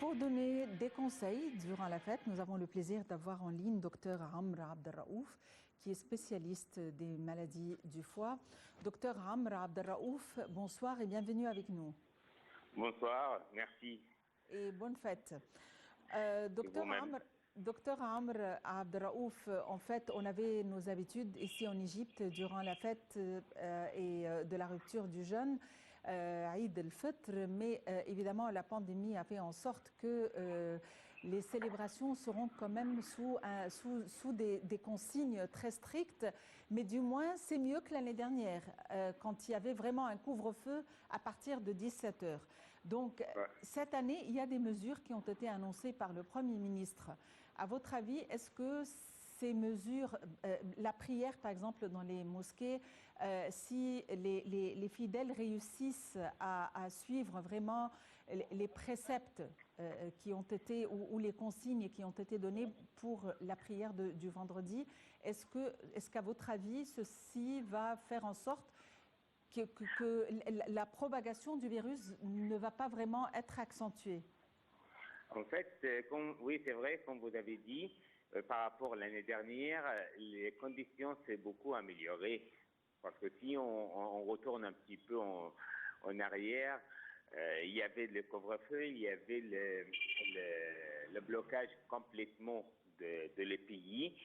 Pour donner des conseils durant la fête, nous avons le plaisir d'avoir en ligne Dr Amr Abdelraouf, qui est spécialiste des maladies du foie. Dr Amr Abdelraouf, bonsoir et bienvenue avec nous. Bonsoir, merci. Et bonne fête. Et vous-même. Docteur Amr Abdelraouf, en fait, on avait nos habitudes ici en Égypte durant la fête de la rupture du jeûne, Eid al-Fitr, mais évidemment la pandémie a fait en sorte que les célébrations seront quand même sous des consignes très strictes, mais du moins c'est mieux que l'année dernière, quand il y avait vraiment un couvre-feu à partir de 17 heures. Donc Ouais. cette année, il y a des mesures qui ont été annoncées par le Premier ministre. À votre avis, est-ce que ces mesures, la prière par exemple dans les mosquées, si les fidèles réussissent à suivre vraiment les préceptes qui ont été ou les consignes qui ont été données pour la prière du vendredi, est-ce qu'à votre avis, ceci va faire en sorte que la propagation du virus ne va pas vraiment être accentuée? En fait, oui, c'est vrai, comme vous avez dit, par rapport à l'année dernière, les conditions s'est beaucoup améliorées. Parce que si on retourne un petit peu en arrière, il y avait le couvre-feu, il y avait le blocage complètement de les pays.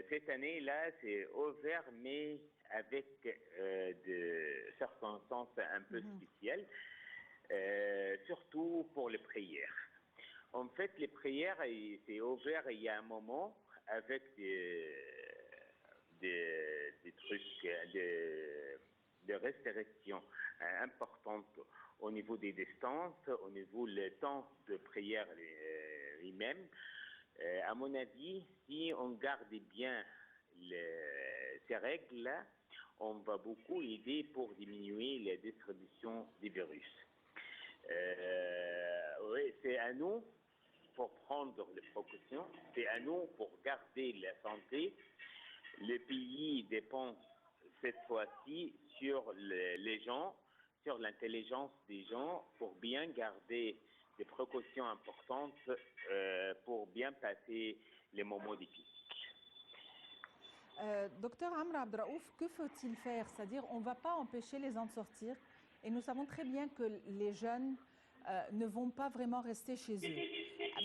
Cette année-là, c'est ouvert, mais avec des circonstances un peu spéciales, surtout pour les prières. En fait, les prières, c'est ouvert il y a un moment avec des trucs, des restrictions importantes au niveau des distances, au niveau du temps de prière lui-même. À mon avis, si on garde bien ces règles-là, on va beaucoup aider pour diminuer la distribution des virus. Oui, c'est à nous pour prendre les précautions, c'est à nous pour garder la santé. Le pays dépend cette fois-ci sur les gens, sur l'intelligence des gens pour bien garder des précautions importantes pour bien passer les moments difficiles. Docteur Amr Abdelraouf, que faut-il faire? C'est-à-dire, on ne va pas empêcher les gens de sortir et nous savons très bien que les jeunes ne vont pas vraiment rester chez eux.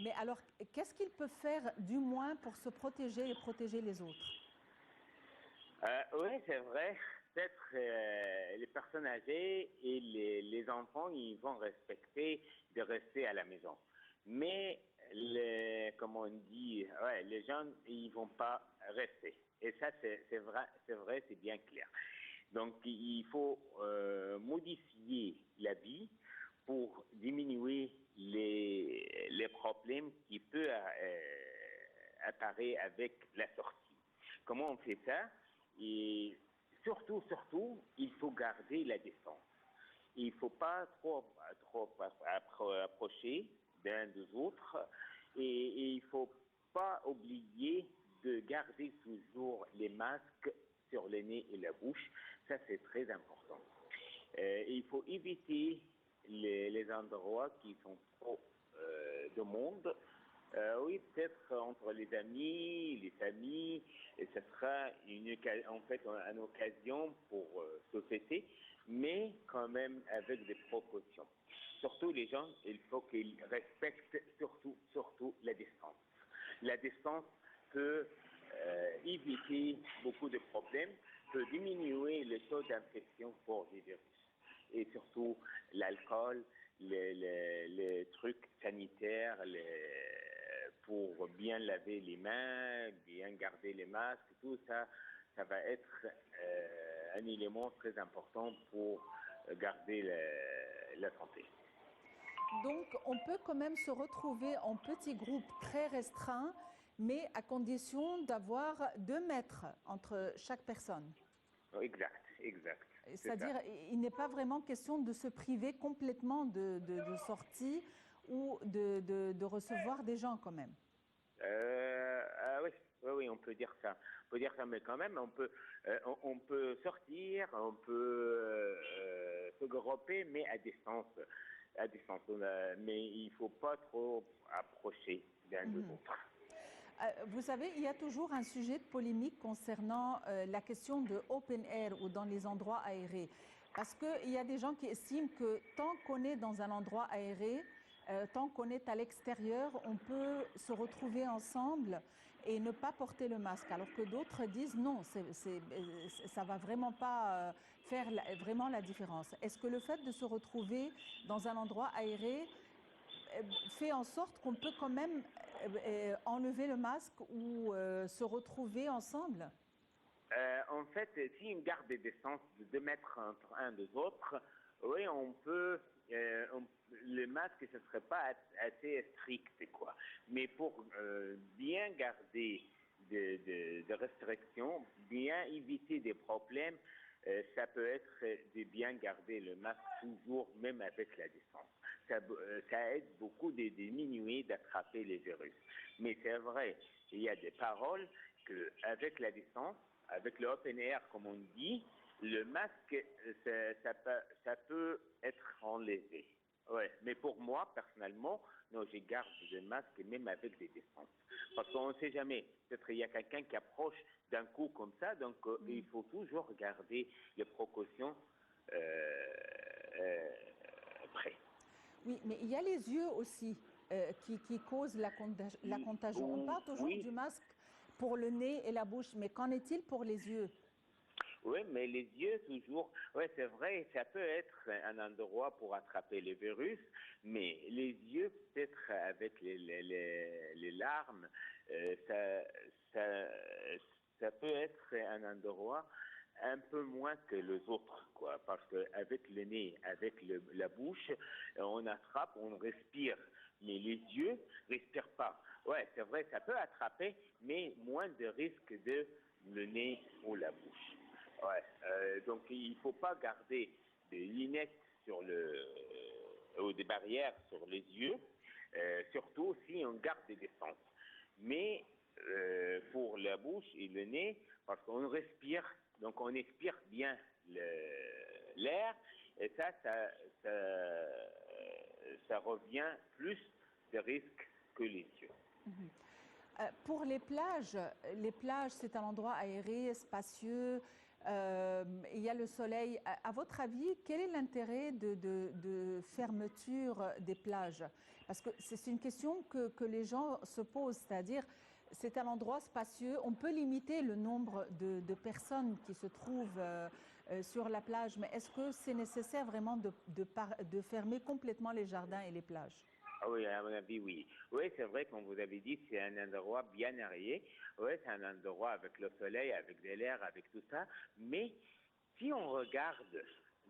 Mais alors, qu'est-ce qu'ils peuvent faire du moins pour se protéger et protéger les autres? Oui, c'est vrai. Peut-être les personnes âgées et les enfants, ils vont respecter de rester à la maison. Mais, comme on dit, ouais, les jeunes, ils vont pas rester. Et ça, c'est vrai, c'est bien clair. Donc, il faut modifier la vie pour diminuer les problèmes qui peuvent apparaître avec la sortie. Comment on fait ça? Et surtout, il faut garder la distance. Il ne faut pas trop approcher d'un des autres et il ne faut pas oublier de garder toujours les masques sur le nez et la bouche. Ça, c'est très important. Il faut éviter les endroits qui sont trop de monde. Oui, peut-être entre les amis, les familles, et ce sera en fait une occasion pour se fêter, mais quand même avec des précautions. Surtout les gens, il faut qu'ils respectent surtout la distance. La distance peut éviter beaucoup de problèmes, peut diminuer le taux d'infection pour les virus. Et surtout l'alcool, les trucs sanitaires, pour bien laver les mains, bien garder les masques, tout ça, ça va être un élément très important pour garder la santé. Donc, on peut quand même se retrouver en petits groupes très restreints, mais à condition d'avoir 2 mètres entre chaque personne. Exact, c'est ça. C'est-à-dire, il n'est pas vraiment question de se priver complètement de sorties ou de recevoir des gens quand même. Oui, on peut dire ça. On peut dire ça, mais quand même, on peut sortir, on peut se grouper, mais à distance. à distance. Mais il ne faut pas trop approcher l'un de l'autre. Vous savez, il y a toujours un sujet de polémique concernant la question de open air ou dans les endroits aérés. Parce qu'il y a des gens qui estiment que tant qu'on est dans un endroit aéré, tant qu'on est à l'extérieur, on peut se retrouver ensemble et ne pas porter le masque. Alors que d'autres disent non, ça va vraiment pas faire vraiment la différence. Est-ce que le fait de se retrouver dans un endroit aéré fait en sorte qu'on peut quand même enlever le masque ou se retrouver ensemble? En fait, si on garde des distances de 2 mètres entre un des autres, oui, on peut. Le masque, ce ne serait pas assez strict, quoi. Mais pour bien garder de restrictions, bien éviter des problèmes, ça peut être de bien garder le masque toujours, même avec la distance. Ça aide beaucoup de diminuer, d'attraper les virus. Mais c'est vrai, il y a des paroles qu'avec la distance, avec le open air, comme on dit, le masque, ça peut être enlevé. Ouais. Mais pour moi, personnellement, non, je garde le masque même avec des distances. Parce qu'on ne sait jamais. Peut-être qu'il y a quelqu'un qui approche d'un coup comme ça, donc il faut toujours garder les précautions prêtes. Oui, mais il y a les yeux aussi qui causent la contagion. On parle toujours Oui, du masque pour le nez et la bouche, mais qu'en est-il pour les yeux? oui, mais les yeux toujours, oui, c'est vrai, ça peut être un endroit pour attraper les virus, mais les yeux, peut-être avec les larmes, ça, ça peut être un endroit un peu moins que les autres, quoi, parce qu'avec le nez, avec la bouche, on attrape, on respire, mais les yeux ne respirent pas. Ouais, c'est vrai, ça peut attraper, mais moins de risque de le nez ou la bouche. Ouais, donc il ne faut pas garder des lunettes ou des barrières sur les yeux, surtout si on garde des distances. Mais pour la bouche et le nez, parce qu'on respire, donc on expire bien l'air, et ça revient plus de risques que les yeux. Pour les plages, c'est un endroit aéré, spacieux, il y a le soleil. À votre avis, quel est l'intérêt de fermeture des plages? Parce que c'est une question que les gens se posent, c'est-à-dire c'est un endroit spacieux, on peut limiter le nombre de personnes qui se trouvent sur la plage, mais est-ce que c'est nécessaire vraiment de fermer complètement les jardins et les plages? Ah oui, à mon avis, oui. Oui, c'est vrai, comme vous avez dit, c'est un endroit bien aéré. Oui, c'est un endroit avec le soleil, avec de l'air, avec tout ça. Mais si on regarde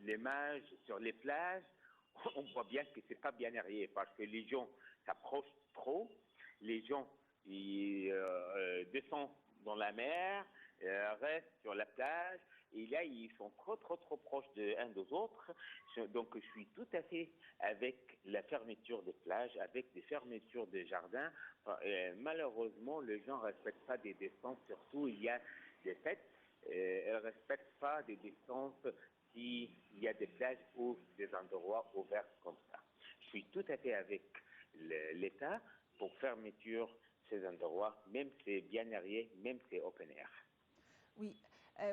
l'image sur les plages, on voit bien que c'est pas bien aéré parce que les gens s'approchent trop, les gens descendent dans la mer, restent sur la plage, et là ils sont trop proches de un des autres. Donc je suis tout à fait avec la fermeture des plages, avec des fermetures des jardins. Malheureusement, les gens ne respectent pas des distances, surtout il y a des fêtes. Elles ne respectent pas des distances s'il y a des plages ou des endroits ouverts comme ça. Je suis tout à fait avec l'État pour fermeture ces endroits, même si c'est bien aéré, même si c'est open air. Oui,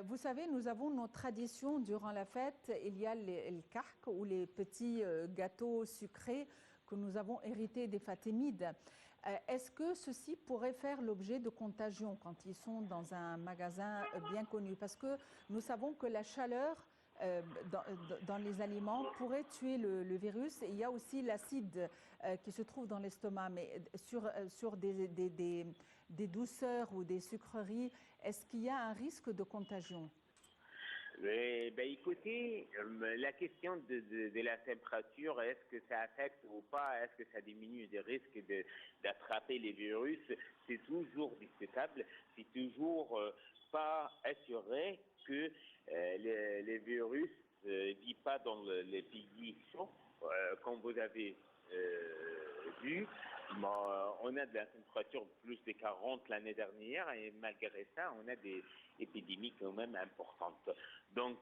vous savez, nous avons nos traditions durant la fête. Il y a le kahk ou les petits gâteaux sucrés que nous avons hérités des Fatimides. Est-ce que ceci pourrait faire l'objet de contagion quand ils sont dans un magasin bien connu? Parce que nous savons que la chaleur dans les aliments pourrait tuer le virus. Il y a aussi l'acide qui se trouve dans l'estomac, mais sur des douceurs ou des sucreries, est-ce qu'il y a un risque de contagion? Écoutez, la question de la température, est-ce que ça affecte ou pas, est-ce que ça diminue les risques d'attraper les virus, c'est toujours discutable, c'est toujours pas assuré que les virus ne vivent pas dans les pays chauds, comme vous avez vu. Bon, on a de la température plus de 40 l'année dernière et malgré ça, on a des épidémies quand même importantes. Donc,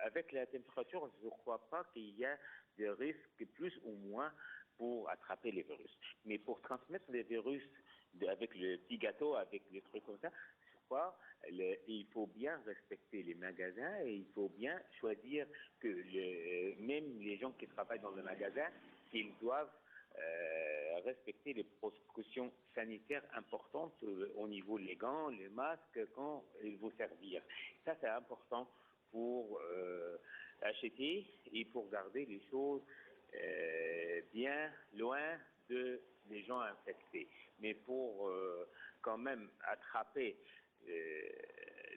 avec la température, je ne crois pas qu'il y a de risques plus ou moins pour attraper les virus. Mais pour transmettre les virus avec le petit gâteau, avec les trucs comme ça, je crois il faut bien respecter les magasins et il faut bien choisir que même les gens qui travaillent dans le magasin, qu'ils doivent respecter les précautions sanitaires importantes au niveau des gants, les masques, quand ils vont servir. Ça, c'est important pour acheter et pour garder les choses bien loin des gens infectés. Mais pour quand même attraper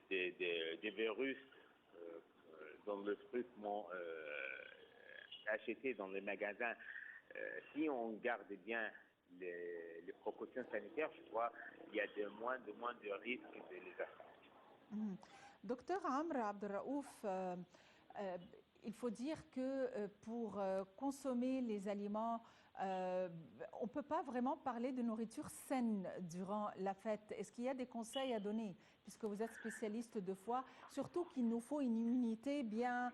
des virus dans le truc acheté dans les magasins, si on garde bien les précautions sanitaires, je crois qu'il y a de moins de risques de les attraper. Docteur Amr Abdelraouf, il faut dire que pour consommer les aliments, on ne peut pas vraiment parler de nourriture saine durant la fête. Est-ce qu'il y a des conseils à donner, puisque vous êtes spécialiste de foie, surtout qu'il nous faut une immunité bien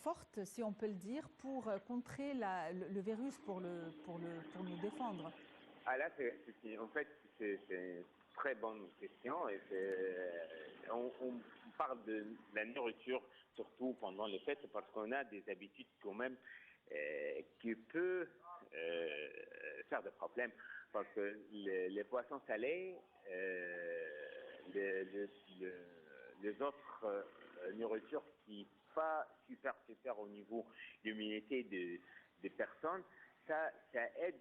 forte, si on peut le dire, pour contrer le virus, pour nous défendre? Ah là, en fait, c'est une très bonne question. Et on parle de la nourriture, surtout pendant les fêtes, parce qu'on a des habitudes quand même qui peuvent faire des problèmes. Parce que les poissons salés, les autres nourritures qui pas super au niveau de l'immunité des personnes, ça aide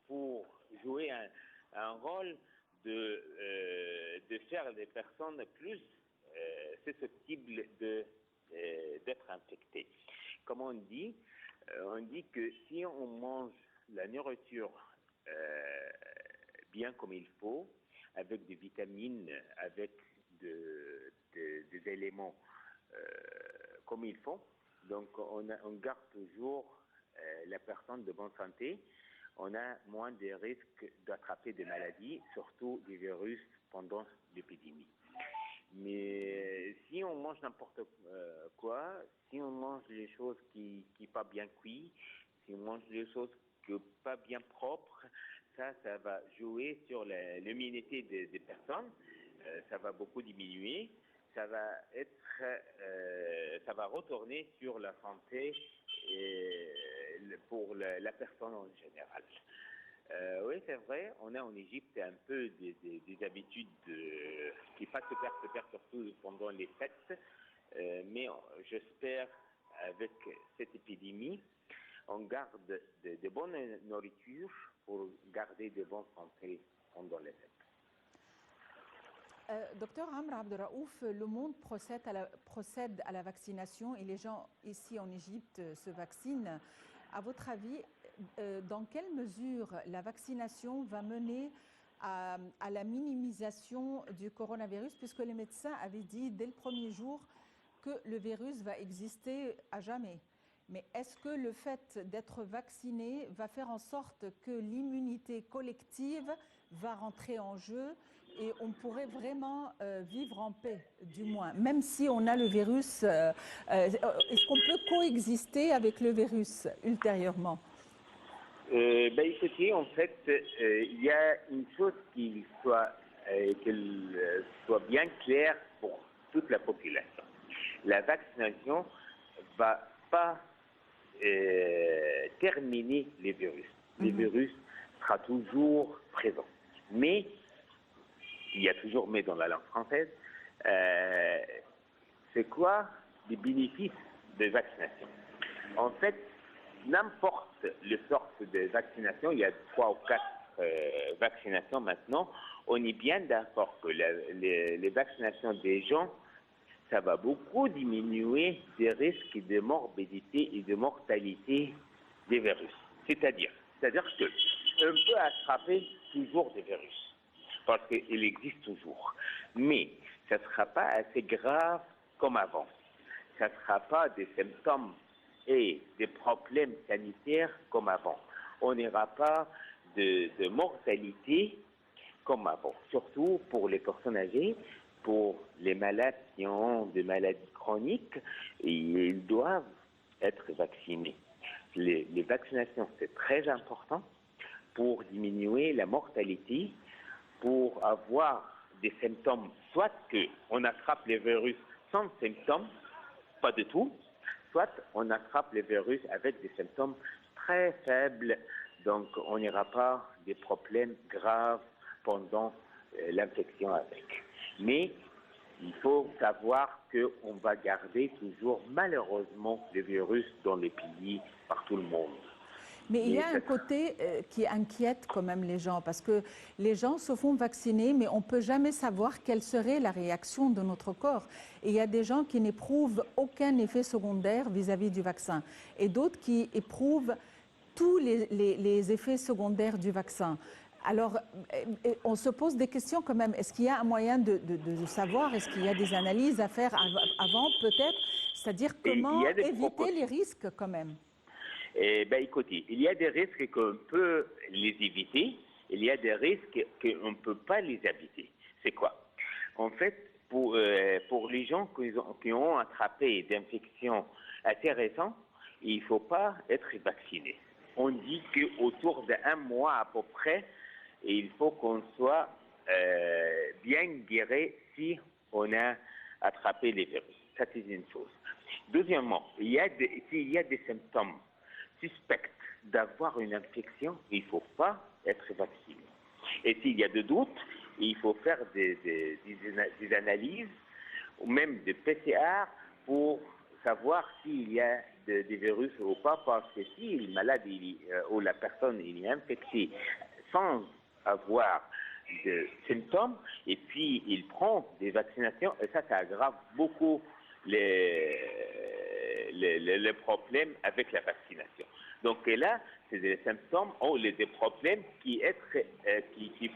pour jouer un rôle de faire les personnes plus susceptibles d'être infectées. Comme on dit que si on mange la nourriture bien comme il faut, avec des vitamines, avec des éléments comme il faut, donc on garde toujours la personne de bonne santé. On a moins de risques d'attraper des maladies, surtout des virus pendant l'épidémie. Mais si on mange n'importe quoi, si on mange des choses qui ne sont pas bien cuites, si on mange des choses qui ne sont pas bien propres, ça va jouer sur l'immunité des personnes, ça va beaucoup diminuer, ça va retourner sur la santé pour la personne en général. Oui, c'est vrai, on a en Égypte un peu des habitudes qui ne sont pas super, surtout pendant les fêtes, mais j'espère avec cette épidémie, on garde de bonnes nourritures pour garder de bonnes santé pendant les fêtes. Docteur Amr Abdelraouf, le monde procède à la vaccination et les gens ici en Égypte se vaccinent. À votre avis, dans quelle mesure la vaccination va mener à la minimisation du coronavirus, puisque les médecins avaient dit dès le premier jour que le virus va exister à jamais. Mais est-ce que le fait d'être vacciné va faire en sorte que l'immunité collective va rentrer en jeu et on pourrait vraiment vivre en paix, du moins, même si on a le virus, est-ce qu'on peut coexister avec le virus ultérieurement? Écoutez, en fait, il y a une chose qu'elle soit bien claire pour toute la population. La vaccination ne va pas terminer les virus. Les virus sera toujours présent. Mais, il y a toujours mais dans la langue française, c'est quoi les bénéfices de vaccination? En fait, n'importe le sorte de vaccination, il y a 3 ou 4 vaccinations maintenant, on est bien d'accord que les vaccinations des gens, ça va beaucoup diminuer des risques de morbidité et de mortalité des virus. C'est-à-dire qu'on peut attraper toujours des virus, parce qu'il existe toujours. Mais ça ne sera pas assez grave comme avant. Ça ne sera pas des symptômes et des problèmes sanitaires comme avant. On n'aura pas de mortalité comme avant, surtout pour les personnes âgées, pour les malades qui ont des maladies chroniques, et ils doivent être vaccinés. Les vaccinations, c'est très important pour diminuer la mortalité, pour avoir des symptômes, soit qu'on attrape les virus sans symptômes, pas du tout, soit on attrape les virus avec des symptômes très faibles, donc on n'aura pas des problèmes graves pendant l'infection avec. Mais il faut savoir qu'on va garder toujours malheureusement le virus dans les pays par tout le monde. Mais il y a un côté qui inquiète quand même les gens, parce que les gens se font vacciner, mais on ne peut jamais savoir quelle serait la réaction de notre corps. Et il y a des gens qui n'éprouvent aucun effet secondaire vis-à-vis du vaccin, et d'autres qui éprouvent tous les effets secondaires du vaccin. Alors, on se pose des questions quand même. Est-ce qu'il y a un moyen de savoir? Est-ce qu'il y a des analyses à faire avant peut-être? C'est-à-dire comment éviter les risques quand même? Écoutez, il y a des risques qu'on peut les éviter, il y a des risques qu'on ne peut pas les éviter. C'est quoi? En fait, pour les gens qui ont attrapé d'infections assez récentes, il ne faut pas être vacciné. On dit qu'autour d'1 mois à peu près, il faut qu'on soit bien guéri si on a attrapé les virus. Ça, c'est une chose. Deuxièmement, s'il y a des symptômes suspects d'avoir une infection, il ne faut pas être vacciné. Et s'il y a des doutes, il faut faire des analyses, ou même des PCR, pour savoir s'il y a des virus ou pas, parce que si le malade ou la personne est infectée sans avoir de symptômes, et puis il prend des vaccinations, et ça aggrave beaucoup les problèmes avec la vaccination. Donc là, c'est des symptômes ou des problèmes qui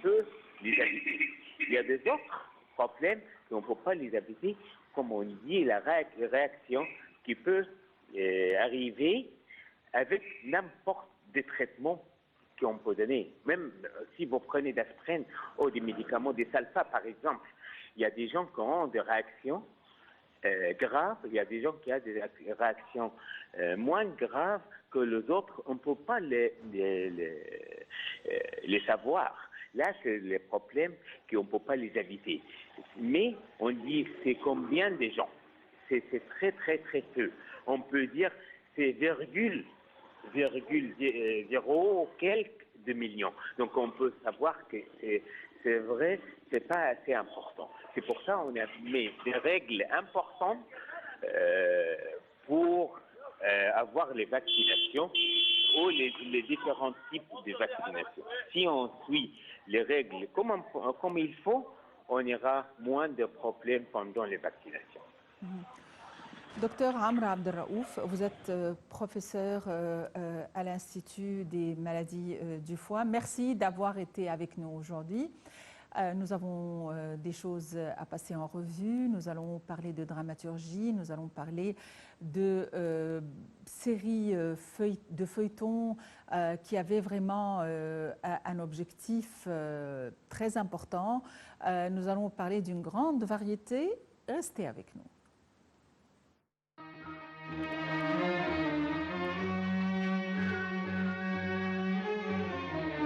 peuvent les éviter. Il y a des autres problèmes qu'on ne peut pas les éviter, comme on dit, la réaction qui peut arriver avec n'importe des traitements qu'on peut donner. Même si vous prenez d'aspirine ou des médicaments, des sulfa par exemple, il y a des gens qui ont des réactions graves, il y a des gens qui ont des réactions moins graves que les autres. On ne peut pas les savoir. Là, c'est les problèmes qu'on ne peut pas les éviter. Mais on dit c'est combien de gens? C'est très très très peu. On peut dire c'est 0 quelques de millions. Donc on peut savoir que c'est vrai, c'est pas assez important. C'est pour ça qu'on a mis des règles importantes pour avoir les vaccinations ou les différents types de vaccinations. Si on suit les règles comme il faut, on aura moins de problèmes pendant les vaccinations. Docteur Amr Abdelraouf, vous êtes professeur à l'Institut des maladies du foie. Merci d'avoir été avec nous aujourd'hui. Nous avons des choses à passer en revue. Nous allons parler de dramaturgie, nous allons parler de séries de feuilletons qui avaient vraiment un objectif très important. Nous allons parler d'une grande variété. Restez avec nous.